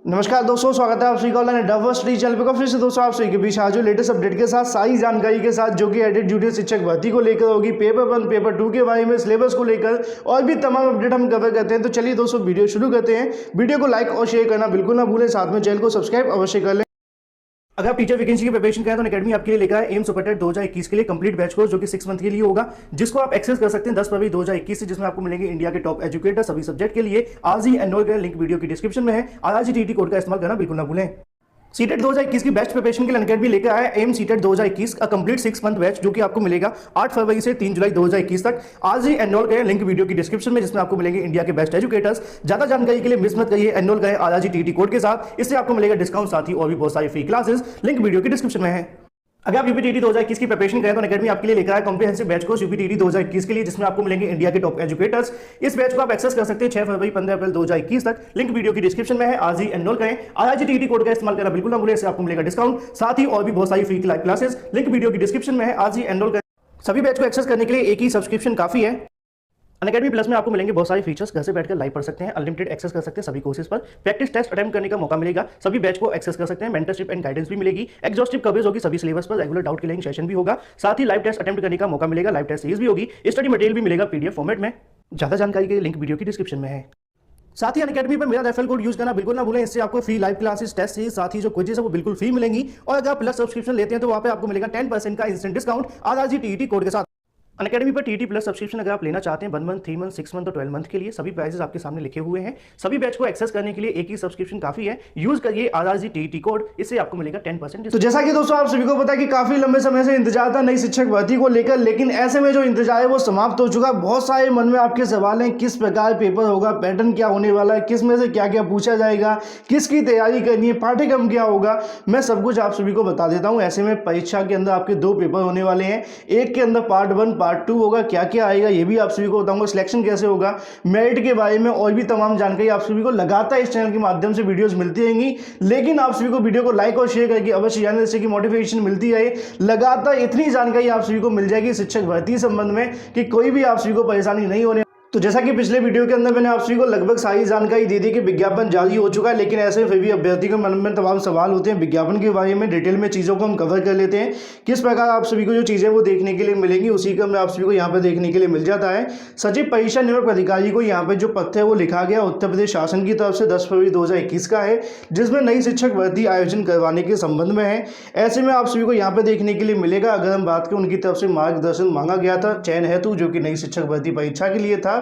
नमस्कार दोस्तों, स्वागत है आप सभी का ऑनलाइन डव स्टडी चैनल पे। फिर से दोस्तों आप सभी के बीच आज लेटेस्ट अपडेट के साथ सारी जानकारी के साथ जो कि एडेड जूनियर शिक्षक भर्ती को लेकर होगी, पेपर 1 पेपर 2 के बारे में, सिलेबस को लेकर और भी तमाम अपडेट हम कवर करते हैं। तो चलिए दोस्तों वीडियो शुरू करते हैं। वीडियो को लाइक और शेयर करना बिल्कुल ना भूलें, साथ में चैनल को सब्सक्राइब अवश्य कर लें। अगर आप टीचर वैकेंसी की प्रिपरेशन करें तो अकेडमी आपके लिए लेकर है एम सुपर टेट 2021 के लिए कंप्लीट बैच कोर्स, जो कि 6 मंथ के लिए होगा, जिसको आप एक्सेस कर सकते हैं 10 फरवरी 2021 से, जिसमें आपको मिलेंगे इंडिया के टॉप एजुकेटर सभी सब्जेक्ट के लिए। आज ही एनरोल करें, लिंक वीडियो की डिस्क्रिप्शन में है। आज ही टीटी कोड का इस्तेमाल करना बिल्कुल ना भूलें। सीटेट 2021 की बेस्ट प्रिपरेशन के लिए अनअकैडमी लेकर आया एम सीटेट 2021 का कंप्लीट 6 मंथ बैच, जो कि आपको मिलेगा 8 फरवरी से 3 जुलाई 2021 तक। आज ही एनरोल करें, लिंक वीडियो की डिस्क्रिप्शन में, जिसमें आपको मिलेंगे इंडिया के बेस्ट एजुकेटर्स। ज्यादा जानकारी के लिए मिस मत करिए, एनरोल करें आज ही टीटी कोड के साथ, इससे आपको मिलेगा डिस्काउंट, साथ ही और भी बहुत सारी फ्री क्लासेस, लिंक वीडियो की डिस्क्रिप्शन में है। अगर आप यूपीटीटी 2021 की प्रिपरेशन करें तो अनअकैडमी आपके लिए लेकर आया कॉम्प्रिहेंसिव बैच कोर्स यूपीटीटी 2021 के लिए, जिसमें आपको मिलेंगे इंडिया के टॉप एजुकेटर्स। इस बैच को आप एक्सेस कर सकते हैं 6 फरवरी 15 अप्रैल 2021 तक, लिंक वीडियो की डिस्क्रिप्शन में है। आज ही एनरोल करें, आज ही टीटी कोड का इस्तेमाल करना बिल्कुल ना भूलें, इससे आपको मिलेगा डिस्काउंट, साथ ही और भी बहुत सारी free live classes, link video की डिस्क्रिप्शन में है। आज ही एनरोल करें। सभी बैच को एक्सेस करने के लिए एक ही सब्सक्रिप्शन काफी है। अनअकैडमी प्लस में आपको मिलेंगे बहुत सारे फीचर्स, घर से बैठकर लाइव पढ़ सकते हैं, अनलिमिटेड एक्सेस कर सकते हैं सभी कोर्सेज पर, प्रैक्टिस टेस्ट अटेम्प्ट करने का मौका मिलेगा, सभी बैच को एक्सेस कर सकते हैं, मेंटरशिप एंड गाइडेंस भी मिलेगी, एग्जॉस्टिव कवरेज होगी सभी सिलेबस पर, रेगुलर डाउट क्लियरिंग सेशन भी होगा, साथ ही लाइव टेस्ट अटेम्प्ट करने का मौका मिलेगा, लाइव टेस्ट सीरीज भी होगी, स्टडी मटेरियल भी मिलेगा पीडीएफ फॉर्मेट में। ज्यादा जानकारी के लिए लिंक वीडियो की डिस्क्रिप्शन में है। साथ ही अनअकैडमी पर मेरा रेफरल कोड यूज करना बिल्कुल ना भूलें, इससे आपको free live classes, test series, साथ ही जो क्विज़ेस है वो बिल्कुल फ्री मिलेंगी। और अगर आप प्लस सब्सक्रिप्शन लेते हैं तो वहां पे आपको मिलेगा 10% का इंस्टेंट डिस्काउंट आज ही टीईटी कोड के साथ। अनअकैडमी पर टीटी प्लस सब्सक्रिप्शन अगर आप लेना चाहते हैं 1 मंथ, 3 मंथ, 6 मंथ और 12 मंथ के लिए, सभी प्राइसेस आपके सामने लिखे हुए हैं। सभी बैच को एक्सेस करने के लिए एक ही सब्सक्रिप्शन काफी है। यूज करिए आरआरजी टीटी कोड, इससे आपको मिलेगा 10%। तो जैसा कि दोस्तों आप सभी को पता है कि काफी लंबे समय से इंतजार था नई शिक्षक भर्ती को लेकर, लेकिन ऐसे में जो इंतजार है वो समाप्त हो चुका। बहुत सारे मन में आपके सवाल हैं, किस प्रकार पेपर होगा, पैटर्न क्या होने वाला है, किस में से क्या क्या पूछा जाएगा, किसकी तैयारी करनी है, पाठ्यक्रम क्या होगा, मैं सब कुछ आप सभी को बता देता हूं। ऐसे में परीक्षा के अंदर आपके 2 पेपर होने वाले हैं, एक के अंदर पार्ट 1 पार्ट 2 होगा, क्या क्या आएगा ये भी आप सभी को बताऊंगा, सिलेक्शन कैसे होगा, मेरिट के बारे में और भी तमाम जानकारी आप सभी को लगातार इस चैनल के माध्यम से वीडियोस मिलती रहेंगी। लेकिन आप सभी को वीडियो को लाइक और शेयर करके अवश्य जाने, जिससे कि मोटिवेशन मिलती है। लगातार इतनी जानकारी आप सभी को मिल जाएगी शिक्षक भर्ती संबंध में कि कोई भी आप सभी को परेशानी नहीं होने। तो जैसा कि पिछले वीडियो के अंदर मैंने आप सभी को लगभग सारी जानकारी दे दी कि विज्ञापन जारी हो चुका है, लेकिन ऐसे फिर भी अभ्यर्थी के मन में तमाम सवाल होते हैं। विज्ञापन के बारे में डिटेल में चीज़ों को हम कवर कर लेते हैं, किस प्रकार आप सभी को जो चीज़ें वो देखने के लिए मिलेंगी, उसी का मैं आप सभी को यहाँ पर देखने के लिए मिल जाता है। सचिव परीक्षा नियोजक अधिकारी को यहाँ पर जो पत्र है वो लिखा गया उत्तर प्रदेश शासन की तरफ से 10 फरवरी 2021 का है, जिसमें नई शिक्षक भर्ती आयोजन करवाने के संबंध में है। ऐसे में आप सभी को यहाँ पर देखने के लिए मिलेगा, अगर हम बात करें उनकी तरफ से मार्गदर्शन मांगा गया था चयन हेतु, जो कि नई शिक्षक भर्ती परीक्षा के लिए था।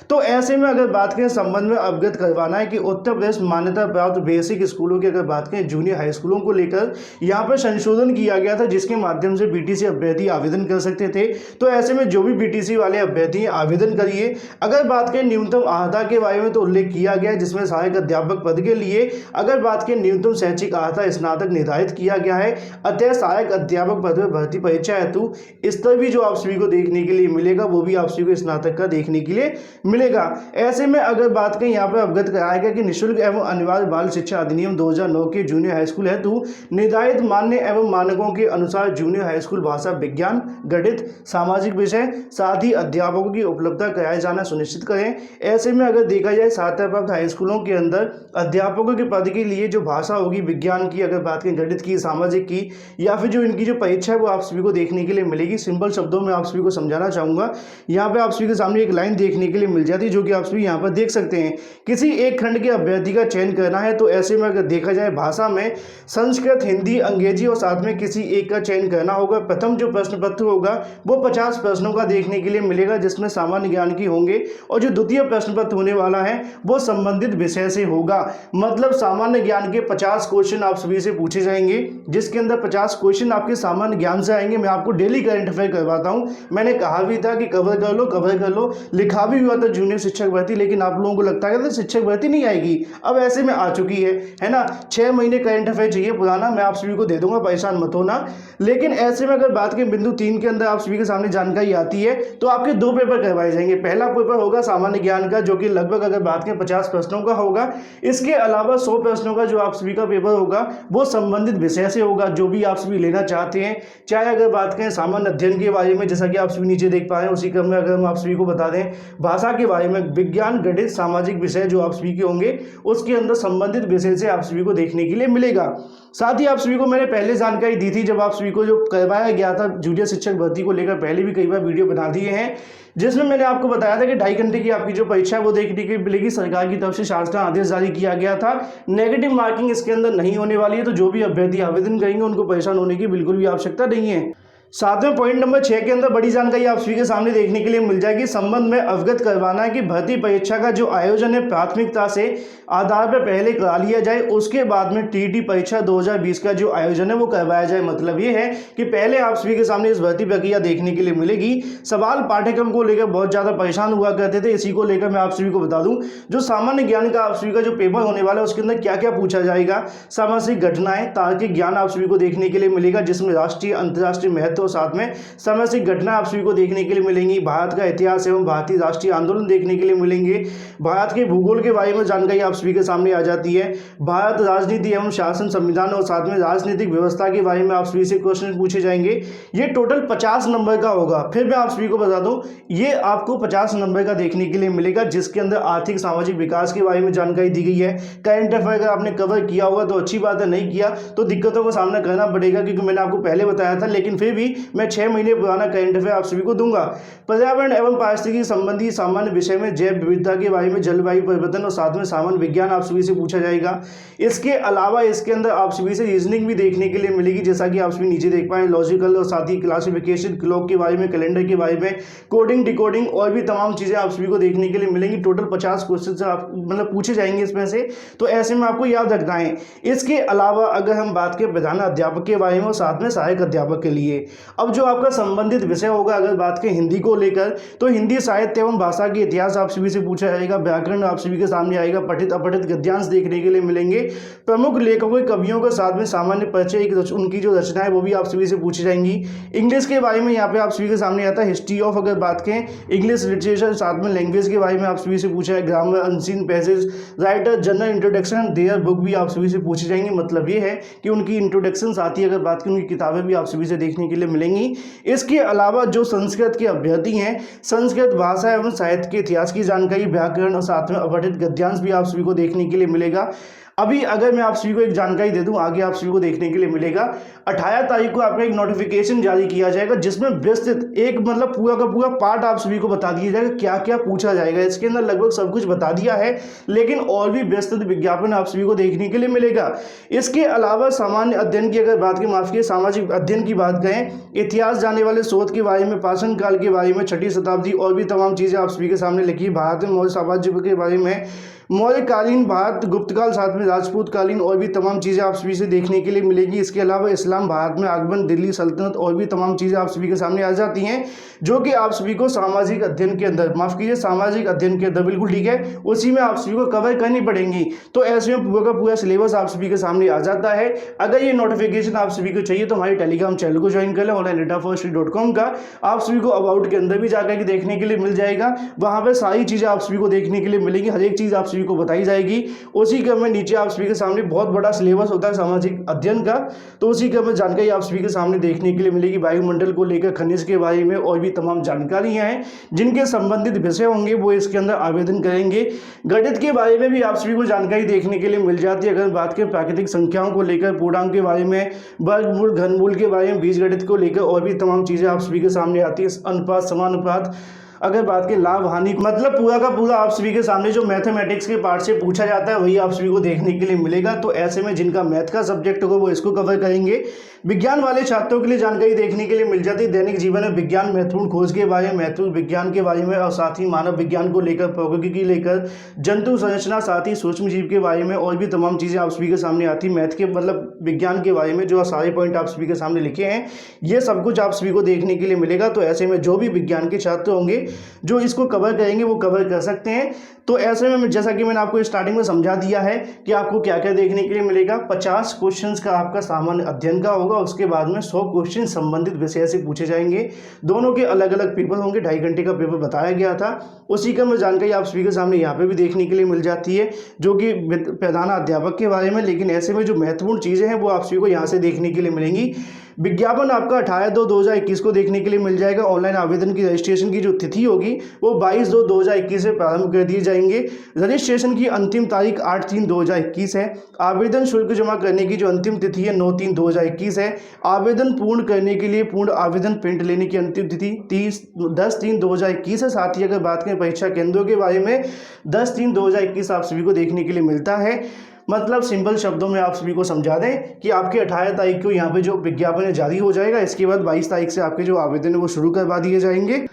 तो ऐसे में अगर बात करें संबंध में अवगत करवाना है कि उत्तर प्रदेश मान्यता प्राप्त बेसिक स्कूलों की अगर बात करें जूनियर हाई स्कूलों को लेकर यहाँ पर संशोधन किया गया था, जिसके माध्यम से बीटीसी अभ्यर्थी आवेदन कर सकते थे। तो ऐसे में जो भी बीटीसी वाले अभ्यर्थी आवेदन करिए। अगर बात करें न्यूनतम अर्हता के बारे में तो उल्लेख किया गया है, जिसमें सहायक अध्यापक पद के लिए अगर बात करें न्यूनतम शैक्षिक अर्हता स्नातक निर्धारित किया गया है। अतः सहायक अध्यापक पद में भर्ती परीक्षा हेतु स्तर भी जो आप सभी को देखने के लिए मिलेगा वो भी आप सभी को स्नातक का देखने के लिए मिलेगा। ऐसे में अगर बात करें यहाँ पर अवगत कराया गया कि निःशुल्क एवं अनिवार्य बाल शिक्षा अधिनियम 2009 के जूनियर हाई स्कूल हेतु निर्धारित मान्य एवं मानकों के अनुसार जूनियर हाई स्कूल भाषा विज्ञान, गणित, सामाजिक विषय, साथ ही अध्यापकों की उपलब्धता कराया जाना सुनिश्चित करें। ऐसे में अगर देखा जाए सहायता प्राप्त हाई स्कूलों के अंदर अध्यापकों के पद के लिए जो भाषा होगी विज्ञान की, अगर बात करें गणित की, सामाजिक की, या फिर जो इनकी जो परीक्षा है वो आप सभी को देखने के लिए मिलेगी। सिंपल शब्दों में आप सभी को समझाना चाहूंगा, यहाँ पे आप सभी के सामने एक लाइन देखने के लिए मिल जाती है, जो कि आप सभी यहाँ पर देख सकते हैं। किसी एक खंड के अभ्यर्थी का चयन करना है, तो ऐसे में अगर देखा जाए भाषा में संस्कृत, हिंदी, अंग्रेजी और साथ में किसी एक का चयन करना होगा। प्रथम जो प्रश्न पत्र होगा वो 50 प्रश्नों का देखने के लिए मिलेगा, जिसमें सामान्य ज्ञान की होंगे, और जो द्वितीय प्रश्न पत्र होने वाला है वो संबंधित विषय से होगा। मतलब सामान्य ज्ञान के 50 क्वेश्चन आप सभी से पूछे जाएंगे, जिसके अंदर 50 क्वेश्चन आपके सामान्य ज्ञान से आएंगे। मैं आपको डेली करंट अफेयर करवाता हूँ, मैंने कहा भी था कि कवर कर लो कवर कर लो, लिखा भी हुआ था जूनियर शिक्षक भर्ती, लेकिन आप लोगों को लगता है कि शिक्षक भर्ती नहीं आएगी। अब ऐसे में आ चुकी है ना। 6 महीने करंट अफेयर चाहिए पुराना, मैं आप सभी को दे दूंगा, परेशान मत होना। लेकिन ऐसे में अगर बात करें बिंदु 3 के अंदर आप सभी के सामने जानकारी आती है, तो आपके 2 पेपर करवाए जाएंगे। पहला पेपर होगा सामान्य ज्ञान का, जो कि लगभग अगर बात करें 50 प्रश्नों का होगा। इसके अलावा 100 प्रश्नों का जो आप सभी का पेपर होगा वो संबंधित विषय से होगा, जो भी आप सभी लेना चाहते हैं। चाहे अगर बात करें सामान्य अध्ययन के बारे में, जैसा कि आप सभी नीचे देख पा रहे हैं, उसी क्रम में अगर हम आप सभी को बता दें भाषा के बारे में, विज्ञान, गणित, सामाजिक विषय जो आप सभी के होंगे उसके अंदर संबंधित विषय से आप सभी को देखने के लिए मिलेगा। साथ ही आप सभी को मैंने पहले जानकारी दी थी जब आप सभी को जो करवाया गया था जूनियर शिक्षक भर्ती को लेकर, पहले भी कई बार वीडियो बना दिए हैं, जिसमें मैंने आपको बताया था कि 2.5 घंटे की आपकी जो परीक्षा है वो देखने के लिए मिलेगी। सरकार की तरफ से शासन आदेश जारी किया गया था, नेगेटिव मार्किंग इसके अंदर नहीं होने वाली है, तो जो भी अभ्यर्थी आवेदन करेंगे उनको परेशान होने की बिल्कुल भी आवश्यकता नहीं है। सातवें पॉइंट नंबर 6 के अंदर बड़ी जानकारी आप सभी के सामने देखने के लिए मिल जाएगी। संबंध में अवगत करवाना है कि भर्ती परीक्षा का जो आयोजन है प्राथमिकता से आधार पर पहले करा लिया जाए, उसके बाद में टीईटी परीक्षा 2020 का जो आयोजन है वो करवाया जाए। मतलब ये है कि पहले आप सभी के सामने इस भर्ती प्रक्रिया देखने के लिए मिलेगी। सवाल पाठ्यक्रम को लेकर बहुत ज़्यादा परेशान हुआ करते थे, इसी को लेकर मैं आप सभी को बता दूं जो सामान्य ज्ञान का आप सभी का जो पेपर होने वाला है उसके अंदर क्या क्या पूछा जाएगा। सामाजिक घटनाएं, तार्किक ज्ञान आप सभी को देखने के लिए मिलेगा, जिसमें राष्ट्रीय अंतर्राष्ट्रीय महत्व और साथ में सामाजिक घटना आप सभी को देखने के लिए मिलेंगी। भारत का इतिहास एवं भारतीय राष्ट्रीय आंदोलन देखने के लिए मिलेंगे। भारत के भूगोल के बारे में जानकारी आप सभी के सामने आ जाती है। भारत राजनीति एवं शासन, संविधान और साथ में राजनीतिक व्यवस्था के बारे में आप सभी से क्वेश्चन पूछे जाएंगे। ये टोटल 50 नंबर का होगा। फिर मैं आप सभी को बता दूं ये आपको 50 नंबर का देखने के लिए मिलेगा, जिसके अंदर आर्थिक सामाजिक विकास के बारे में जानकारी दी गई है। करंट अफेयर अगर आपने कवर किया होगा तो अच्छी बात है, नहीं किया तो दिक्कतों का सामना करना पड़ेगा, क्योंकि मैंने आपको पहले बताया था, लेकिन फिर भी मैं 6 महीने पुराना करंट अफेयर आप सभी को दूंगा। पर्यावरण एवं पारिस्थितिकी संबंधी सामान्य विषय में जैव विविधता के बारे में, जलवायु परिवर्तन और साथ में सामान्य विज्ञान आप सभी से पूछा जाएगा। इसके अलावा इसके अंदर आप सभी से रीजनिंग भी देखने के लिए मिलेगी, जैसा कि आप सभी नीचे देख पाए, लॉजिकल और साथ ही क्लासिफिकेशन, क्लॉक के बारे में, कैलेंडर के बारे में, कोडिंग, डिकोडिंग और भी तमाम चीजें आप सभी को देखने के लिए मिलेंगी। टोटल 50 क्वेश्चन आप मतलब पूछे जाएंगे इसमें से, तो ऐसे में आपको याद रखना है। इसके अलावा अगर हम बात करें प्रधान अध्यापक के बारे में और साथ में सहायक अध्यापक के लिए, अब जो आपका संबंधित विषय होगा, अगर बात करें हिंदी को लेकर तो हिंदी साहित्य एवं भाषा के इतिहास आप सभी से पूछा जाएगा। व्याकरण आप सभी के सामने आएगा। पठित अपठित गद्यांश देखने के लिए मिलेंगे। प्रमुख लेखकों कवियों के साथ में सामान्य परिचय, उनकी जो रचना है वो भी आप सभी से पूछी जाएंगी। इंग्लिश के बारे में यहाँ पे आप सभी के सामने आता है। हिस्ट्री ऑफ अगर बात करें इंग्लिश लिटरेचर, साथ में लैंग्वेज के बारे में आप सभी से पूछा है। Grammar, unseen passage, writer, general introduction, their book भी आप सभी से पूछी जाएंगी। मतलब ये है कि उनकी इंट्रोडक्शन साथ ही अगर बात करें उनकी किताबें भी आप सभी से देखने के लिए मिलेंगी। इसके अलावा जो संस्कृत के अभ्यर्थी हैं, संस्कृत भाषा एवं साहित्य के इतिहास की जानकारी, व्याकरण और साथ में अपठित गद्यांश भी आप सभी को देखने के लिए मिलेगा। अभी अगर मैं आप सभी को एक जानकारी दे दूं, आगे आप सभी को देखने के लिए मिलेगा। 18 तारीख को आपका एक नोटिफिकेशन जारी किया जाएगा, जिसमें विस्तृत एक मतलब पूरा का पूरा पार्ट आप सभी को बता दिया जाएगा क्या क्या पूछा जाएगा। इसके अंदर लगभग सब कुछ बता दिया है, लेकिन और भी विस्तृत विज्ञापन आप सभी को देखने के लिए मिलेगा। इसके अलावा सामान्य अध्ययन की अगर बात करें, माफ कीजिए, सामाजिक अध्ययन की बात करें, इतिहास जाने वाले शोध के बारे में, पाषाण काल के बारे में, 6वीं शताब्दी और भी तमाम चीजें आप सभी के सामने लिखी। भारत में मौर्य साम्राज्य के बारे में, मौर्यकालीन भारत, गुप्तकाल, साथ में राजपूतकालीन और भी तमाम चीज़ें आप सभी से देखने के लिए मिलेगी। इसके अलावा इस्लाम, भारत में आगमन, दिल्ली सल्तनत और भी तमाम चीज़ें आप सभी के सामने आ जाती हैं, जो कि आप सभी को सामाजिक अध्ययन के अंदर, माफ कीजिए, सामाजिक अध्ययन के अंदर, बिल्कुल ठीक है, उसी में आप सभी को कवर करनी पड़ेंगी। तो ऐसे में पूरा का पूरा सिलेबस आप सभी के सामने आ जाता है। अगर ये नोटिफिकेशन आप सभी को चाहिए तो हमारे टेलीग्राम चैनल को ज्वाइन कर लें, onlinedatafirst.com का, आप सभी को अबाउट के अंदर भी जाकर के देखने के लिए मिल जाएगा। वहाँ पर सारी चीज़ें आप सभी को देखने के लिए मिलेंगी, हर एक चीज़ आप को बताई जाएगी। उसी क्रम में नीचे आप सभी के सामने बहुत बड़ा सिलेबस होता है सामाजिक अध्ययन का, तो उसी क्रम में जानकारी आप सभी के सामने देखने के लिए मिलेगी। वायुमंडल को लेकर, खनिज के बारे में और भी तमाम जानकारियां हैं जिनके संबंधित विषय होंगे वो इसके अंदर आवेदन करेंगे। गणित के बारे में भी आप सभी को जानकारी देखने के लिए मिल जाती है। अगर बात करें प्राकृतिक संख्याओं को लेकर, पूर्णांक के बारे में, वर्गमूल, घनमूल के बारे में, बीजगणित को लेकर और भी तमाम चीजें आप सभी के सामने आती है। अनुपात, समानुपात, अगर बात करें लाभ हानि, मतलब पूरा का पूरा आप सभी के सामने जो मैथमेटिक्स के पार्ट से पूछा जाता है वही आप सभी को देखने के लिए मिलेगा। तो ऐसे में जिनका मैथ का सब्जेक्ट होगा वो इसको कवर करेंगे। विज्ञान वाले छात्रों के लिए जानकारी देखने के लिए मिल जाती है। दैनिक जीवन में विज्ञान, महत्वपूर्ण खोज के बारे में, महत्वपूर्ण विज्ञान के बारे में और साथ ही मानव विज्ञान को लेकर, प्रौद्योगिकी लेकर, जंतु संरचना, साथ ही सूक्ष्म जीव के बारे में और भी तमाम चीज़ें आप सभी के सामने आती है। मैथ के मतलब विज्ञान के बारे में जो सारे पॉइंट आप सभी के सामने लिखे हैं, ये सब कुछ आप सभी को देखने के लिए मिलेगा। तो ऐसे में जो भी विज्ञान के छात्र होंगे जो इसको कवर करेंगे वो कवर कर सकते हैं। तो ऐसे में जैसा कि मैंने आपको स्टार्टिंग में समझा दिया है कि आपको क्या क्या देखने के लिए मिलेगा। 50 क्वेश्चंस का आपका सामान्य अध्ययन का होगा, उसके बाद में 100 क्वेश्चन संबंधित विषय से पूछे जाएंगे। दोनों के अलग अलग पेपर होंगे, 2.5 घंटे का पेपर बताया गया था। उसी का मैं जानकारी आप सभी के सामने यहाँ पे भी देखने के लिए मिल जाती है, जो कि प्रधान अध्यापक के बारे में। लेकिन ऐसे में जो महत्वपूर्ण चीज़ें हैं वो आप सभी को यहाँ से देखने के लिए मिलेंगी। विज्ञापन आपका 18/2/2021 को देखने के लिए मिल जाएगा। ऑनलाइन आवेदन की रजिस्ट्रेशन की जो तिथि होगी वो 22/2/2021 से प्रारंभ कर दिए जाएंगे। रजिस्ट्रेशन की अंतिम तारीख 8/3/2021 है। आवेदन शुल्क जमा करने की जो अंतिम तिथि है 9/3/2021 है। आवेदन पूर्ण करने के लिए पूर्ण आवेदन प्रिंट लेने की अंतिम तिथि 10/3/2021 है। साथ ही अगर बात करें परीक्षा केंद्रों के बारे में 10/3/2021 आप सभी को देखने के लिए मिलता है। मतलब सिंपल शब्दों में आप सभी को समझा दें कि आपके 18 तारीख को यहाँ पे जो विज्ञापन है जारी हो जाएगा। इसके बाद 22 तारीख से आपके जो आवेदन है वो शुरू करवा दिए जाएंगे।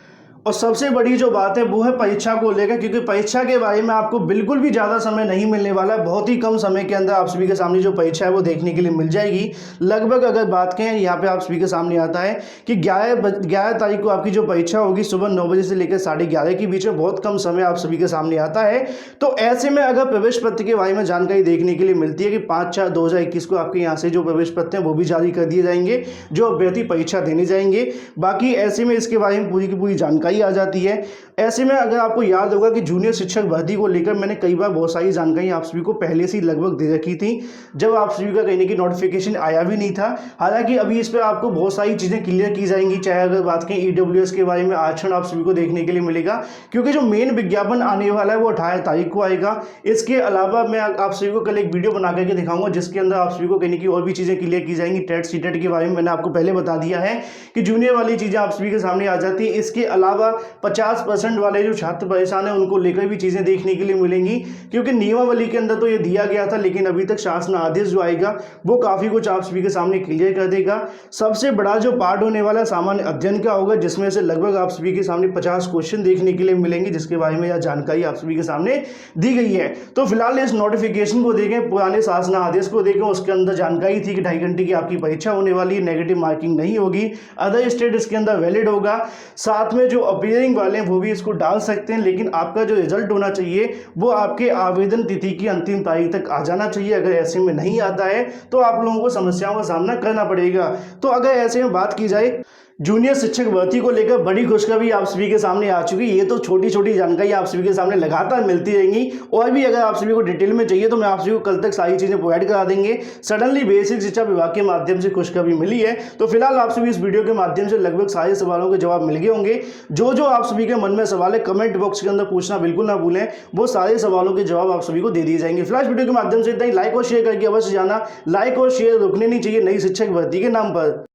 और सबसे बड़ी जो बात है वो है परीक्षा को लेकर, क्योंकि परीक्षा के बारे में आपको बिल्कुल भी ज़्यादा समय नहीं मिलने वाला है। बहुत ही कम समय के अंदर आप सभी के सामने जो परीक्षा है वो देखने के लिए मिल जाएगी। लगभग अगर बात करें यहाँ पे आप सभी के सामने आता है कि 11 तारीख को आपकी जो परीक्षा होगी सुबह 9 बजे से लेकर 11:30 के बीच में, बहुत कम समय आप सभी के सामने आता है। तो ऐसे में अगर प्रवेश पत्र के बारे में जानकारी देखने के लिए मिलती है कि 5/4/2021 को आपके यहाँ से जो प्रवेश पत्र हैं वो भी जारी कर दिए जाएंगे जो अभ्यर्थी परीक्षा देने जाएंगे। बाकी ऐसे में इसके बारे में पूरी की पूरी जानकारी आ जाती है। ऐसे में अगर आपको याद होगा कि जूनियर शिक्षक भर्ती को लेकर मैंने कई बार बहुत सारी जानकारी आप सभी को पहले से ही लगभग दे रखी थी, जब आप सभी का कहने की नोटिफिकेशन आया भी नहीं था। हालांकि अभी इस पर आपको बहुत सारी चीज़ें क्लियर की जाएंगी। चाहे अगर बात करें EWS के बारे में आरक्षण आप सभी को देखने के लिए मिलेगा, क्योंकि जो मेन विज्ञापन आने वाला है वो 18 तारीख को आएगा। इसके अलावा मैं आप सभी को कल एक वीडियो बना करके दिखाऊंगा जिसके अंदर आप सभी को कहने की और भी चीज़ें क्लियर की जाएंगी। टेट सीटेट के बारे में मैंने आपको पहले बता दिया है कि जूनियर वाली चीज़ें आप सभी के सामने आ जाती है। इसके अलावा 50% वाले जो छात्र परेशान है उनको लेकर भी चीजें देखने के लिए मिलेंगी, क्योंकि नियमावली के अंदर तो ये दिया गया था, लेकिन अभी तक शासन आदेश जो आएगा वो काफी कुछ आप सभी के सामने क्लियर कर देगा। सबसे बड़ा जो पार्ट होने वाला सामान्य अध्ययन का होगा, जिसमें से लगभग आप सभी के सामने 50 क्वेश्चन देखने के लिए मिलेंगे, जिसके बारे में यह जानकारी आप सभी के सामने दी गई है। तो फिलहाल इस नोटिफिकेशन को देखें, पुराने शासन आदेश को देखें, उसके अंदर जानकारी थी कि 2.5 घंटे की आपकी परीक्षा होने वाली है, नेगेटिव मार्किंग नहीं होगी, अदर स्टेट इसके अंदर वैलिड होगा। साथ में जो अपीयरिंग वाले हैं वो भी इसको डाल सकते हैं, लेकिन आपका जो रिजल्ट होना चाहिए वो आपके आवेदन तिथि की अंतिम तारीख तक आ जाना चाहिए। अगर ऐसे में नहीं आता है तो आप लोगों को समस्याओं का सामना करना पड़ेगा। तो अगर ऐसे में बात की जाए जूनियर शिक्षक भर्ती को लेकर बड़ी खुशखबरी आप सभी के सामने आ चुकी है। ये तो छोटी छोटी जानकारी आप सभी के सामने लगातार मिलती रहेंगी, और भी अगर आप सभी को डिटेल में चाहिए तो मैं आप सभी को कल तक सारी चीजें प्रोवाइड करा देंगे। सडनली बेसिक शिक्षा विभाग के माध्यम से खुशखबरी मिली है, तो फिलहाल आप सभी इस वीडियो के माध्यम से लगभग सारे सवालों के जवाब मिल गए होंगे। जो आप सभी के मन में सवाल है कमेंट बॉक्स के अंदर पूछना बिल्कुल ना भूलें, वो सारे सवालों के जवाब आप सभी को दे दिए जाएंगे। फिलहाल वीडियो के माध्यम से इतना ही। लाइक और शेयर करके अवश्य जाना, लाइक और शेयर रुकने नहीं चाहिए नई शिक्षक भर्ती के नाम पर।